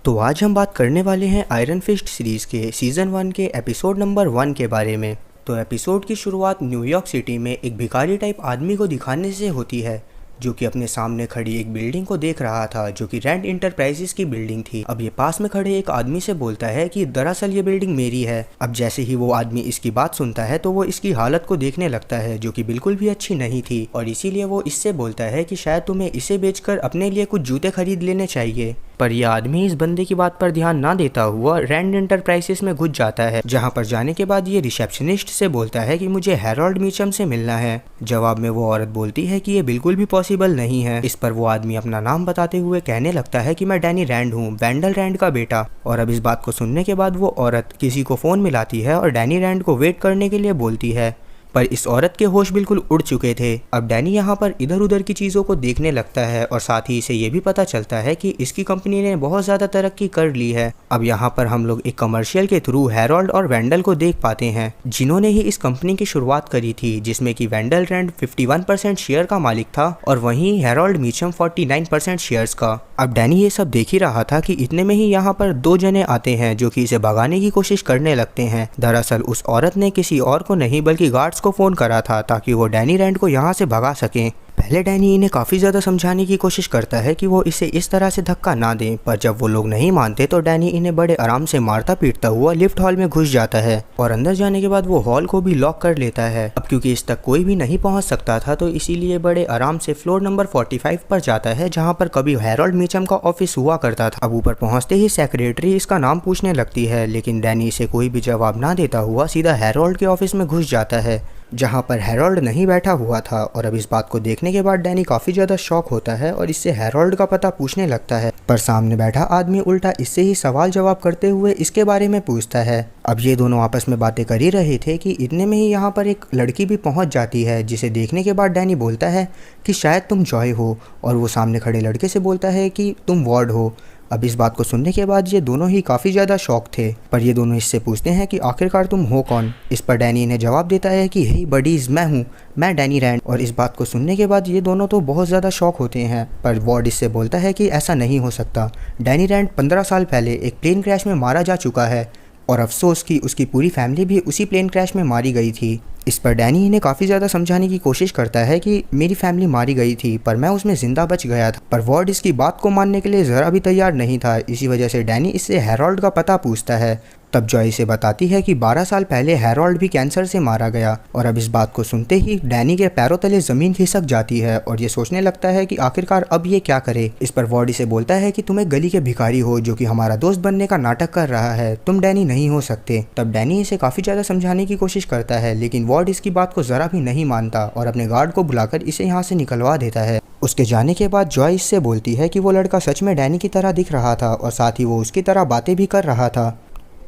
तो आज हम बात करने वाले हैं आयरन फिस्ट सीरीज़ के सीज़न 1 के एपिसोड नंबर 1 के बारे में। तो एपिसोड की शुरुआत न्यूयॉर्क सिटी में एक भिखारी टाइप आदमी को दिखाने से होती है, जो कि अपने सामने खड़ी एक बिल्डिंग को देख रहा था, जो कि रैंड इंटरप्राइजेस की बिल्डिंग थी। अब ये पास में खड़े एक आदमी से बोलता है कि दरअसल ये बिल्डिंग मेरी है। अब जैसे ही वो आदमी इसकी बात सुनता है तो वो इसकी हालत को देखने लगता है, जो कि बिल्कुल भी अच्छी नहीं थी, और इसीलिए वो इससे बोलता है कि शायद तुम्हें इसे बेचकर अपने लिए कुछ जूते खरीद लेने चाहिए। पर यह आदमी इस बंदे की बात पर ध्यान ना देता हुआ रैंड इंटरप्राइजेस में घुस जाता है, जहां पर जाने के बाद ये रिसेप्शनिस्ट से बोलता है कि मुझे हैरोल्ड मीचम से मिलना है। जवाब में वो औरत बोलती है कि ये बिल्कुल भी पॉसिबल नहीं है। इस पर वो आदमी अपना नाम बताते हुए कहने लगता है कि मैं डैनी रैंड हूँ, वेंडल रैंड का बेटा। और अब इस बात को सुनने के बाद वो औरत किसी को फ़ोन मिलाती है और डैनी रैंड को वेट करने के लिए बोलती है, पर इस औरत के होश बिल्कुल उड़ चुके थे। अब डैनी यहाँ पर इधर उधर की चीज़ों को देखने लगता है और साथ ही इसे ये भी पता चलता है कि इसकी कंपनी ने बहुत ज़्यादा तरक्की कर ली है। अब यहाँ पर हम लोग एक कमर्शियल के थ्रू हैरोल्ड और वेंडल को देख पाते हैं, जिन्होंने ही इस कंपनी की शुरुआत करी थी, जिसमें कि वेंडल रैंड 51% शेयर का मालिक था और वहीं हैरोल्ड मीचम 49% शेयर्स का। अब डैनी ये सब देख ही रहा था कि इतने में ही यहाँ पर दो जने आते हैं, जो कि इसे भगाने की कोशिश करने लगते हैं। दरअसल उस औरत ने किसी और को नहीं बल्कि गार्ड्स को फ़ोन करा था ताकि वो डैनी रैंड को यहाँ से भगा सकें। पहले डैनी इन्हें काफ़ी ज़्यादा समझाने की कोशिश करता है कि वो इसे इस तरह से धक्का ना दें, पर जब वो लोग नहीं मानते तो डैनी इन्हें बड़े आराम से मारता पीटता हुआ लिफ्ट हॉल में घुस जाता है और अंदर जाने के बाद वो हॉल को भी लॉक कर लेता है। अब क्योंकि इस तक कोई भी नहीं पहुंच सकता था तो इसीलिए बड़े आराम से फ्लोर नंबर 45 पर जाता है, जहां पर कभी हैरोल्ड मीचम का ऑफिस हुआ करता था। अब ऊपर पहुंचते ही सेक्रेटरी इसका नाम पूछने लगती है, लेकिन डैनी इसे कोई भी जवाब ना देता हुआ सीधा हैरोल्ड के ऑफिस में घुस जाता है, जहां पर हैरोल्ड नहीं बैठा हुआ था। और अब इस बात को देखने के बाद डैनी काफ़ी ज़्यादा शॉक होता है और इससे हैरोल्ड का पता पूछने लगता है, पर सामने बैठा आदमी उल्टा इससे ही सवाल जवाब करते हुए इसके बारे में पूछता है। अब ये दोनों आपस में बातें कर ही रहे थे कि इतने में ही यहाँ पर एक लड़की भी पहुँच जाती है, जिसे देखने के बाद डैनी बोलता है कि शायद तुम जॉय हो, और वो सामने खड़े लड़के से बोलता है कि तुम वॉर्ड हो। अब इस बात को सुनने के बाद ये दोनों ही काफ़ी ज़्यादा शॉक थे, पर ये दोनों इससे पूछते हैं कि आखिरकार तुम हो कौन। इस पर डैनी इन्हें जवाब देता है कि हे बडीज़, मैं हूँ, मैं डैनी रैंड। और इस बात को सुनने के बाद ये दोनों तो बहुत ज़्यादा शॉक होते हैं, पर वॉर्ड इससे बोलता है कि ऐसा नहीं हो सकता। डैनी रैंड 15 साल पहले एक प्लेन क्रैश में मारा जा चुका है, और अफसोस कि उसकी पूरी फैमिली भी उसी प्लेन क्रैश में मारी गई थी। इस पर डैनी इन्हें काफ़ी ज़्यादा समझाने की कोशिश करता है कि मेरी फैमिली मारी गई थी पर मैं उसमें ज़िंदा बच गया था, पर वॉर्ड इसकी बात को मानने के लिए ज़रा भी तैयार नहीं था। इसी वजह से डैनी इससे हैरोल्ड का पता पूछता है। तब जॉय से बताती है कि 12 साल पहले हैरोल्ड भी कैंसर से मारा गया। और अब इस बात को सुनते ही डैनी के पैरों तले ज़मीन खिसक जाती है और ये सोचने लगता है कि आखिरकार अब ये क्या करे। इस पर वॉर्ड इसे बोलता है कि तुम एक गली के भिखारी हो जो कि हमारा दोस्त बनने का नाटक कर रहा है, तुम डैनी नहीं हो सकते। तब डैनी इसे काफ़ी ज़्यादा समझाने की कोशिश करता है, लेकिन वॉर्ड इसकी बात को ज़रा भी नहीं मानता और अपने गार्ड को बुलाकर इसे यहाँ से निकलवा देता है। उसके जाने के बाद जॉय इससे बोलती है कि वो लड़का सच में डैनी की तरह दिख रहा था और साथ ही वो उसकी तरह बातें भी कर रहा था,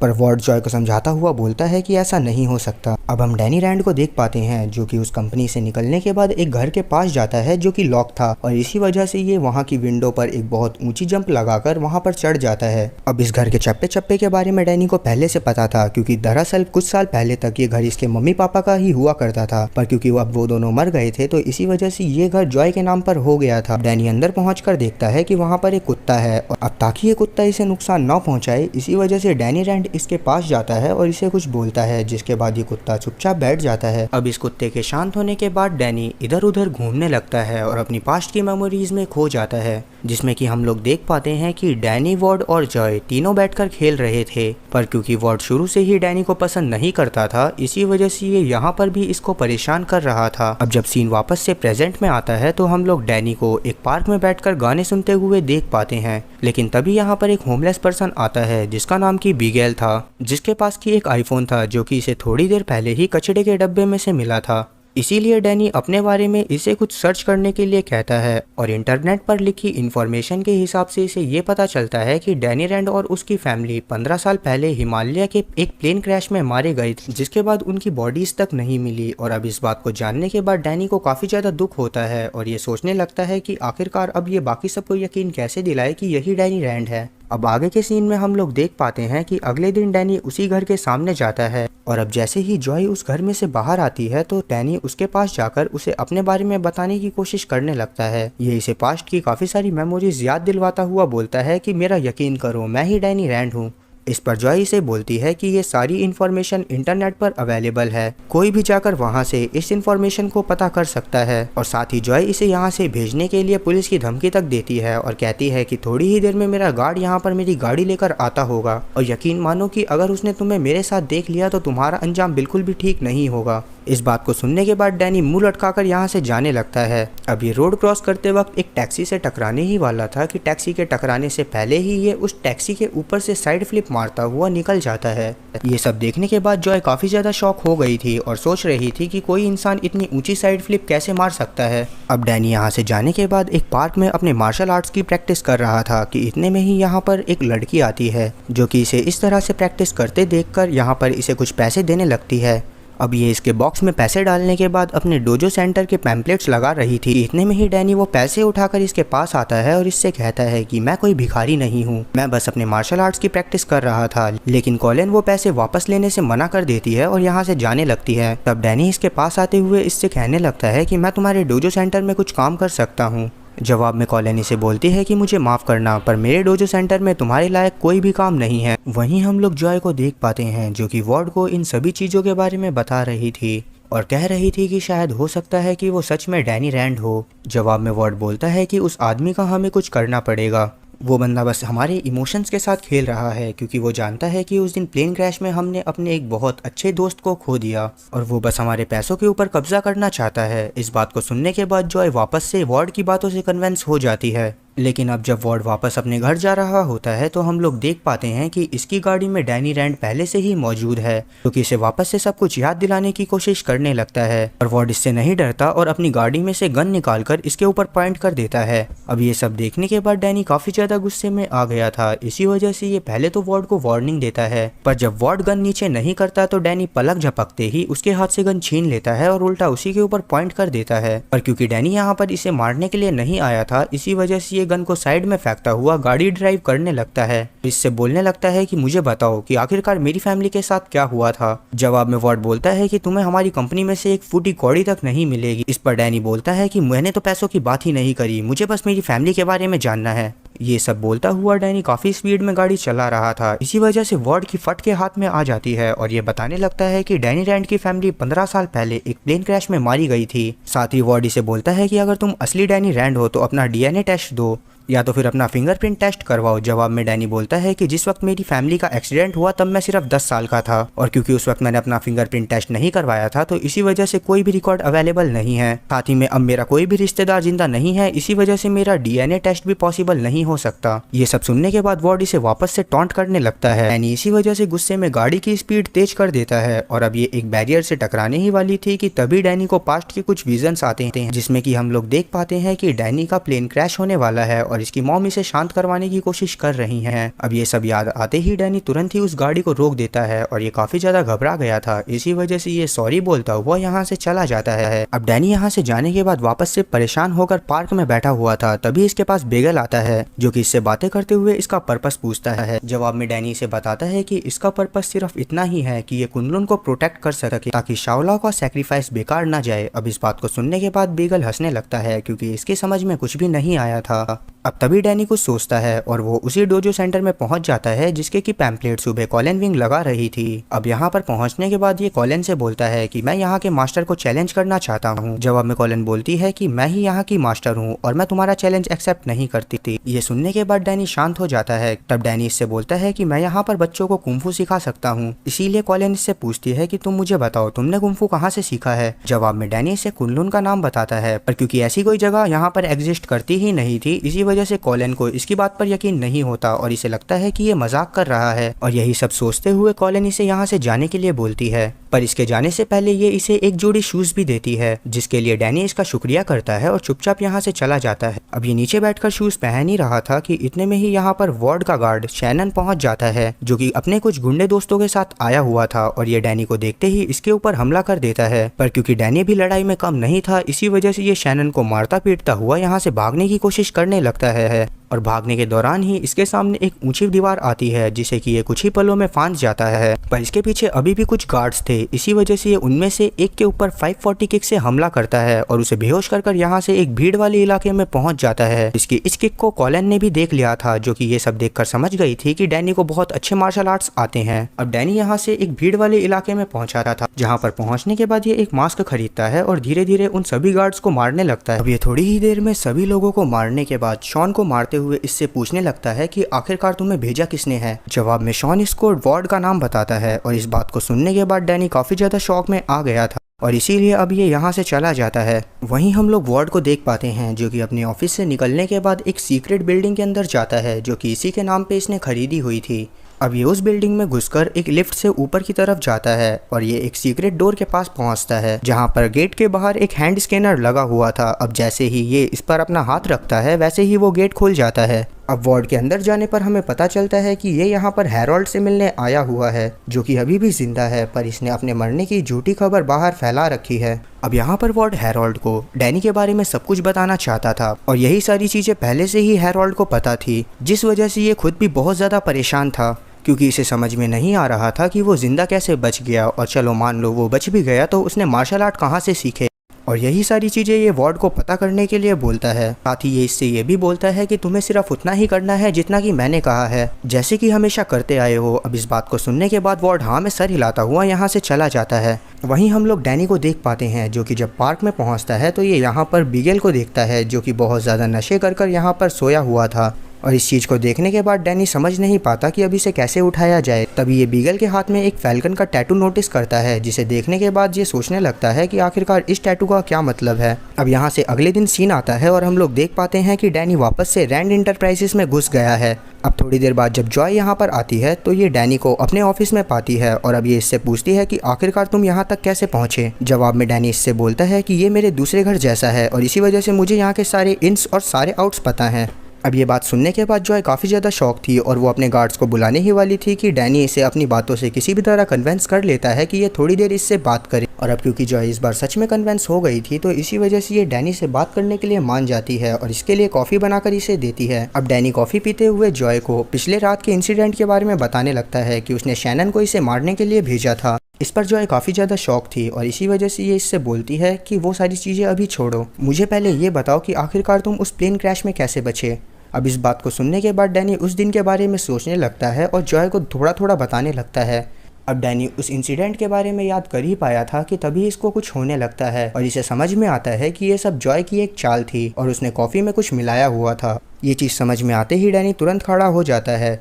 पर वॉर्ड जॉय को समझाता हुआ बोलता है कि ऐसा नहीं हो सकता। अब हम डैनी रैंड को देख पाते हैं, जो कि उस कंपनी से निकलने के बाद एक घर के पास जाता है जो कि लॉक था, और इसी वजह से ये वहाँ की विंडो पर एक बहुत ऊंची जंप लगाकर वहाँ पर चढ़ जाता है। अब इस घर के चप्पे चप्पे के बारे में डैनी को पहले से पता था, क्योंकि दरअसल कुछ साल पहले तक ये घर इसके मम्मी पापा का ही हुआ करता था, पर क्योंकि अब वो दोनों मर गए थे तो इसी वजह से ये घर जॉय के नाम पर हो गया था। डैनी अंदर पहुँच देखता है कि वहाँ पर एक कुत्ता है, और अब ताकि ये कुत्ता इसे नुकसान न पहुँचाए इसी वजह से डैनी रैंड इसके पास जाता है और इसे कुछ बोलता है, जिसके बाद ये कुत्ता चुपचाप बैठ जाता है। अब इस कुत्ते के शांत होने के बाद डैनी इधर उधर घूमने लगता है और अपनी पास्ट की मेमोरीज में खो जाता है, जिसमें कि हम लोग देख पाते हैं कि डैनी, वॉर्ड और जॉय तीनों बैठकर खेल रहे थे, पर क्योंकि वॉर्ड शुरू से ही डैनी को पसंद नहीं करता था इसी वजह से ये यहाँ पर भी इसको परेशान कर रहा था। अब जब सीन वापस से प्रेजेंट में आता है तो हम लोग डैनी को एक पार्क में बैठकर गाने सुनते हुए देख पाते हैं, लेकिन तभी यहाँ पर एक होमलेस पर्सन आता है जिसका नाम की बिगेल था, जिसके पास की एक आईफोन था जो कि इसे थोड़ी देर पहले ही कचड़े के डब्बे में से मिला था। इसीलिए डैनी अपने बारे में इसे कुछ सर्च करने के लिए कहता है और इंटरनेट पर लिखी इन्फॉर्मेशन के हिसाब से इसे ये पता चलता है कि डैनी रैंड और उसकी फैमिली 15 साल पहले हिमालय के एक प्लेन क्रैश में मारे गए थे, जिसके बाद उनकी बॉडीज तक नहीं मिली। और अब इस बात को जानने के बाद डैनी को काफ़ी ज़्यादा दुख होता है और ये सोचने लगता है कि आखिरकार अब ये बाकी सबको यकीन कैसे दिलाए कि यही डैनी रैंड है। अब आगे के सीन में हम लोग देख पाते हैं कि अगले दिन डैनी उसी घर के सामने जाता है और अब जैसे ही जॉय उस घर में से बाहर आती है तो डैनी उसके पास जाकर उसे अपने बारे में बताने की कोशिश करने लगता है। ये इसे पास्ट की काफी सारी मेमोरीज याद दिलवाता हुआ बोलता है कि मेरा यकीन करो, मैं ही डैनी रैंड हूँ। इस पर जॉय इसे बोलती है कि ये सारी इन्फॉर्मेशन इंटरनेट पर अवेलेबल है, कोई भी जाकर वहां से इस इन्फॉर्मेशन को पता कर सकता है। और साथ ही जॉय इसे यहाँ से भेजने के लिए पुलिस की धमकी तक देती है और कहती है कि थोड़ी ही देर में मेरा गार्ड यहाँ पर मेरी गाड़ी लेकर आता होगा और यकीन मानो कि अगर उसने तुम्हें मेरे साथ देख लिया तो तुम्हारा अंजाम बिल्कुल भी ठीक नहीं होगा। इस बात को सुनने के बाद डैनी मुंह लटकाकर यहाँ से जाने लगता है। अब ये रोड क्रॉस करते वक्त एक टैक्सी से टकराने ही वाला था कि टैक्सी के टकराने से पहले ही ये उस टैक्सी के ऊपर से साइड फ्लिप मारता हुआ निकल जाता है। ये सब देखने के बाद जॉय काफी ज्यादा शॉक हो गई थी और सोच रही थी कि कोई इंसान इतनी ऊंची साइड फ्लिप कैसे मार सकता है। अब डैनी यहाँ से जाने के बाद एक पार्क में अपने मार्शल आर्ट्स की प्रैक्टिस कर रहा था कि इतने में ही यहाँ पर एक लड़की आती है जो कि इसे इस तरह से प्रैक्टिस करते देखकर यहाँ पर इसे कुछ पैसे देने लगती है। अब ये इसके बॉक्स में पैसे डालने के बाद अपने डोजो सेंटर के पैम्पलेट्स लगा रही थी। इतने में ही डैनी वो पैसे उठाकर इसके पास आता है और इससे कहता है कि मैं कोई भिखारी नहीं हूँ, मैं बस अपने मार्शल आर्ट्स की प्रैक्टिस कर रहा था। लेकिन कॉलिन वो पैसे वापस लेने से मना कर देती है और यहाँ से जाने लगती है। तब डैनी इसके पास आते हुए इससे कहने लगता है कि मैं तुम्हारे डोजो सेंटर में कुछ काम कर सकता हूँ। जवाब में कॉलिन इसे बोलती है कि मुझे माफ़ करना, पर मेरे डोजो सेंटर में तुम्हारे लायक कोई भी काम नहीं है। वहीं हम लोग जॉय को देख पाते हैं जो कि वार्ड को इन सभी चीज़ों के बारे में बता रही थी और कह रही थी कि शायद हो सकता है कि वो सच में डैनी रैंड हो। जवाब में वार्ड बोलता है कि उस आदमी का हमें कुछ करना पड़ेगा, वो बंदा बस हमारे इमोशंस के साथ खेल रहा है क्योंकि वो जानता है कि उस दिन प्लेन क्रैश में हमने अपने एक बहुत अच्छे दोस्त को खो दिया और वो बस हमारे पैसों के ऊपर कब्जा करना चाहता है। इस बात को सुनने के बाद जॉय वापस से वार्ड की बातों से कन्विंस हो जाती है। लेकिन अब जब वार्ड वापस अपने घर जा रहा होता है तो हम लोग देख पाते हैं कि इसकी गाड़ी में डैनी रैंड पहले से ही मौजूद है, क्योंकि इसे वापस से सब कुछ याद दिलाने की कोशिश करने लगता है। और वार्ड इससे नहीं डरता और अपनी गाड़ी में से गन निकालकर इसके ऊपर पॉइंट कर देता है। अब ये सब देखने के बाद डैनी काफी ज्यादा गुस्से में आ गया था, इसी वजह से ये पहले तो वार्ड को वार्निंग देता है, पर जब वार्ड गन नीचे नहीं करता तो डैनी पलक झपकते ही उसके हाथ से गन छीन लेता है और उल्टा उसी के ऊपर पॉइंट कर देता है। पर क्योंकि डैनी यहाँ पर इसे मारने के लिए नहीं आया था, इसी वजह से ये गन को साइड में फेंकता हुआ गाड़ी ड्राइव करने लगता है। इससे बोलने लगता है कि मुझे बताओ कि आखिरकार मेरी फैमिली के साथ क्या हुआ था। जवाब में वार्ड बोलता है कि तुम्हें हमारी कंपनी में से एक फूटी कौड़ी तक नहीं मिलेगी। इस पर डैनी बोलता है कि मैंने तो पैसों की बात ही नहीं करी, मुझे बस मेरी फैमिली के बारे में जानना है। ये सब बोलता हुआ डैनी काफी स्पीड में गाड़ी चला रहा था, इसी वजह से वार्ड की फट के हाथ में आ जाती है और ये बताने लगता है कि डैनी रैंड की फैमिली 15 साल पहले एक प्लेन क्रैश में मारी गई थी। साथ ही वार्ड इसे बोलता है कि अगर तुम असली डैनी रैंड हो तो अपना डीएनए टेस्ट दो या तो फिर अपना फिंगरप्रिंट टेस्ट करवाओ। जवाब में डैनी बोलता है कि जिस वक्त मेरी फैमिली का एक्सीडेंट हुआ तब मैं सिर्फ 10 साल का था और क्योंकि उस वक्त मैंने अपना फिंगरप्रिंट टेस्ट नहीं करवाया था तो इसी वजह से कोई भी रिकॉर्ड अवेलेबल नहीं है। साथ ही में अब मेरा कोई भी रिश्तेदार जिंदा नहीं है, इसी वजह से मेरा डीएनए टेस्ट भी पॉसिबल नहीं हो सकता। ये सब सुनने के बाद वार्ड इसे वापस से टॉन्ट करने लगता है। डैनी इसी वजह से गुस्से में गाड़ी की स्पीड तेज कर देता है और अब ये एक बैरियर से टकराने ही वाली थी कि तभी डैनी को पास्ट के कुछ विजन्स आते हैं, जिसमें कि हम लोग देख पाते हैं कि डैनी का प्लेन क्रैश होने वाला है और इसकी मॉम इसे शांत करवाने की कोशिश कर रही हैं। अब ये सब याद आते ही डैनी तुरंत ही उस गाड़ी को रोक देता है और ये काफी ज्यादा घबरा गया था, इसी वजह से ये सॉरी बोलता हुआ यहाँ से चला जाता है। अब डैनी यहाँ से जाने के बाद वापस से परेशान होकर पार्क में बैठा हुआ था, तभी इसके पास बेगल आता है जो कि इससे बातें करते हुए इसका पर्पस पूछता है। जवाब में डैनी इसे बताता है कि इसका पर्पस सिर्फ इतना ही है कि ये कुनलुन को प्रोटेक्ट कर सके ताकि शाओला का सैक्रिफाइस बेकार ना जाए। अब इस बात को सुनने के बाद बेगल हंसने लगता है क्योंकि इसकी समझ में कुछ भी नहीं आया था। अब तभी डैनी कुछ सोचता है और वो उसी डोजो सेंटर में पहुंच जाता है जिसके की पैम्पलेट सुबह कॉलिन विंग लगा रही थी। अब यहाँ पर पहुंचने के बाद ये कॉलिन से बोलता है कि मैं यहाँ के मास्टर को चैलेंज करना चाहता हूँ। जवाब में कॉलिन बोलती है कि मैं ही यहाँ की मास्टर हूँ और मैं तुम्हारा चैलेंज एक्सेप्ट नहीं करती थी। ये सुनने के बाद डैनी शांत हो जाता है। तब डैनी इससे बोलता है कि मैं यहाँ पर बच्चों को कुंफू सिखा सकता हूँ, इसीलिए कॉलिन इससे पूछती है कि तुम मुझे बताओ तुमने कुंफू कहाँ से सीखा है। जवाब में डैनी इसे कुनलुन का नाम बताता है, पर क्योंकि ऐसी कोई जगह यहाँ पर एग्जिस्ट करती ही नहीं थी, इसी वजह से कॉलिन को इसकी बात पर यकीन नहीं होता और इसे लगता है कि ये मजाक कर रहा है। और यही सब सोचते हुए कॉलिन इसे यहाँ से जाने के लिए बोलती है, पर इसके जाने से पहले ये इसे एक जोड़ी शूज भी देती है, जिसके लिए डैनी इसका शुक्रिया करता है और चुपचाप यहाँ से चला जाता है। अब ये नीचे बैठकर शूज पहन ही रहा था कि इतने में ही यहाँ पर वार्ड का गार्ड शैनन पहुंच जाता है, जो कि अपने कुछ गुंडे दोस्तों के साथ आया हुआ था और ये डैनी को देखते ही इसके ऊपर हमला कर देता है। पर क्योंकि डैनी भी लड़ाई में कम नहीं था, इसी वजह से ये शैनन को मारता पीटता हुआ यहाँ से भागने की कोशिश करने लगता है। और भागने के दौरान ही इसके सामने एक ऊंची दीवार आती है जिसे कि ये कुछ ही पलों में फांस जाता है। पर इसके पीछे अभी भी कुछ गार्ड्स थे, इसी वजह से ये उनमें से एक के ऊपर 540 किक से हमला करता है और उसे बेहोश कर यहाँ से एक भीड़ वाले इलाके में पहुंच जाता है। इसकी इस किक को कॉलिन ने भी देख लिया था, जो कि ये सब देखकर समझ गई थी कि डैनी को बहुत अच्छे मार्शल आर्ट्स आते हैं। अब डैनी यहाँ से एक भीड़ वाले इलाके में पहुंचा रहा था, जहाँ पर पहुंचने के बाद ये एक मास्क खरीदता है और धीरे धीरे उन सभी गार्ड्स को मारने लगता है। अब ये थोड़ी ही देर में सभी लोगों को मारने के बाद शॉन को मारते हुए इससे पूछने लगता है कि आखिरकार तुम्हें भेजा किसने है। जवाब में शॉन इसको वार्ड का नाम बताता है और इस बात को सुनने के बाद डैनी काफी ज्यादा शॉक में आ गया था और इसीलिए अब ये यहाँ से चला जाता है। वहीं हम लोग वार्ड को देख पाते हैं, जो कि अपने ऑफिस से निकलने के बाद एक सीक्रेट बिल्डिंग के अंदर जाता है, जो कि इसी के नाम पे इसने खरीदी हुई थी। अब ये उस बिल्डिंग में घुसकर एक लिफ्ट से ऊपर की तरफ जाता है और ये एक सीक्रेट डोर के पास पहुंचता है, जहां पर गेट के बाहर एक हैंड स्कैनर लगा हुआ था। अब जैसे ही ये इस पर अपना हाथ रखता है, वैसे ही वो गेट खुल जाता है। अब वार्ड के अंदर जाने पर हमें पता चलता है कि ये यहाँ पर हैरोल्ड से मिलने आया हुआ है, जो कि अभी भी जिंदा है, पर इसने अपने मरने की झूठी खबर बाहर फैला रखी है। अब यहाँ पर वार्ड हैरोल्ड को डैनी के बारे में सब कुछ बताना चाहता था और यही सारी चीजें पहले से ही हैरोल्ड को पता थी, जिस वजह से ये खुद भी बहुत ज्यादा परेशान था, क्योंकि इसे समझ में नहीं आ रहा था कि वो जिंदा कैसे बच गया। और चलो मान लो वो बच भी गया तो उसने मार्शल आर्ट कहाँ से सीखे। और यही सारी चीज़ें ये वार्ड को पता करने के लिए बोलता है। साथ ही ये इससे ये भी बोलता है कि तुम्हें सिर्फ उतना ही करना है जितना कि मैंने कहा है, जैसे कि हमेशा करते आए हो। अब इस बात को सुनने के बाद वार्ड हाँ में सर हिलाता हुआ यहाँ से चला जाता है। वहीं हम लोग डैनी को देख पाते हैं, जो कि जब पार्क में पहुँचता है तो ये यहाँ पर बिगेल को देखता है, जो कि बहुत ज़्यादा नशे कर यहाँ पर सोया हुआ था। और इस चीज़ को देखने के बाद डैनी समझ नहीं पाता कि अब इसे कैसे उठाया जाए। तभी ये बीगल के हाथ में एक फैल्कन का टैटू नोटिस करता है, जिसे देखने के बाद ये सोचने लगता है कि आखिरकार इस टैटू का क्या मतलब है। अब यहाँ से अगले दिन सीन आता है और हम लोग देख पाते हैं कि डैनी वापस से रैंड इंटरप्राइजेस में घुस गया है। अब थोड़ी देर बाद जब जॉय यहाँ पर आती है तो ये डैनी को अपने ऑफिस में पाती है और अब ये इससे पूछती है कि आखिरकार तुम यहाँ तक कैसे पहुँचे। जवाब में डैनी इससे बोलता है कि ये मेरे दूसरे घर जैसा है और इसी वजह से मुझे यहाँ के सारे इन्स और सारे आउट्स पता हैं। अब ये बात सुनने के बाद जॉय काफ़ी ज़्यादा शॉक थी और वो अपने गार्ड्स को बुलाने ही वाली थी कि डैनी इसे अपनी बातों से किसी भी तरह कन्वेंस कर लेता है कि ये थोड़ी देर इससे बात करे। और अब क्योंकि जॉय इस बार सच में कन्वेंस हो गई थी तो इसी वजह से ये डैनी से बात करने के लिए मान जाती है और इसके लिए कॉफ़ी बनाकर इसे देती है। अब डैनी कॉफ़ी पीते हुए जॉय को पिछले रात के इंसिडेंट के बारे में बताने लगता है कि उसने शैनन को इसे मारने के लिए भेजा था। इस पर जॉय काफ़ी ज़्यादा शॉक थी और इसी वजह से ये इससे बोलती है कि वो सारी चीज़ें अभी छोड़ो, मुझे पहले ये बताओ कि आखिरकार तुम उस प्लेन क्रैश में कैसे बचे। अब इस बात को सुनने के बाद डैनी उस दिन के बारे में सोचने लगता है और जॉय को थोड़ा थोड़ा बताने लगता है। अब डैनी उस इंसिडेंट के बारे में याद कर ही पाया था कि तभी इसको कुछ होने लगता है और इसे समझ में आता है कि ये सब जॉय की एक चाल थी और उसने कॉफ़ी में कुछ मिलाया हुआ था। ये चीज़ समझ में आते ही डैनी तुरंत खड़ा हो जाता है,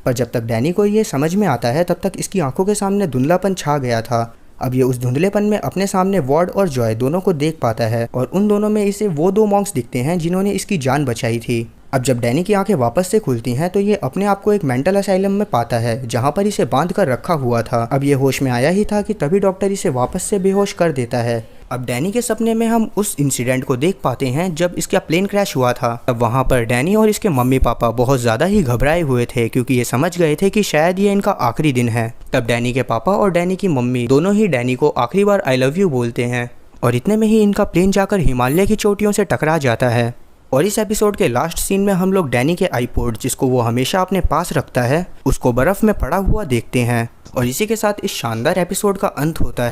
पर जब तक डैनी को ये समझ में आता है तब तक इसकी आंखों के सामने धुंधलापन छा गया था। अब ये उस धुंधलेपन में अपने सामने वार्ड और जॉय दोनों को देख पाता है और उन दोनों में इसे वो दो मॉन्क्स दिखते हैं जिन्होंने इसकी जान बचाई थी। अब जब डैनी की आंखें वापस से खुलती हैं तो ये अपने आप को एक मेंटल असाइलम में पाता है, जहां पर इसे बांध कर रखा हुआ था। अब ये होश में आया ही था कि तभी डॉक्टर इसे वापस से बेहोश कर देता है। अब डैनी के सपने में हम उस इंसिडेंट को देख पाते हैं जब इसका प्लेन क्रैश हुआ था। अब वहाँ पर डैनी और इसके मम्मी पापा बहुत ज़्यादा ही घबराए हुए थे, क्योंकि ये समझ गए थे कि शायद ये इनका आखिरी दिन है। तब डैनी के पापा और डैनी की मम्मी दोनों ही डैनी को आखिरी बार आई लव यू बोलते हैं और इतने में ही इनका प्लेन जाकर हिमालय की चोटियों से टकरा जाता है। और इस एपिसोड के लास्ट सीन में हम लोग डैनी के आईपॉड, जिसको वो हमेशा अपने पास रखता है, उसको बर्फ़ में पड़ा हुआ देखते हैं। और इसी के साथ इस शानदार एपिसोड का अंत होता है।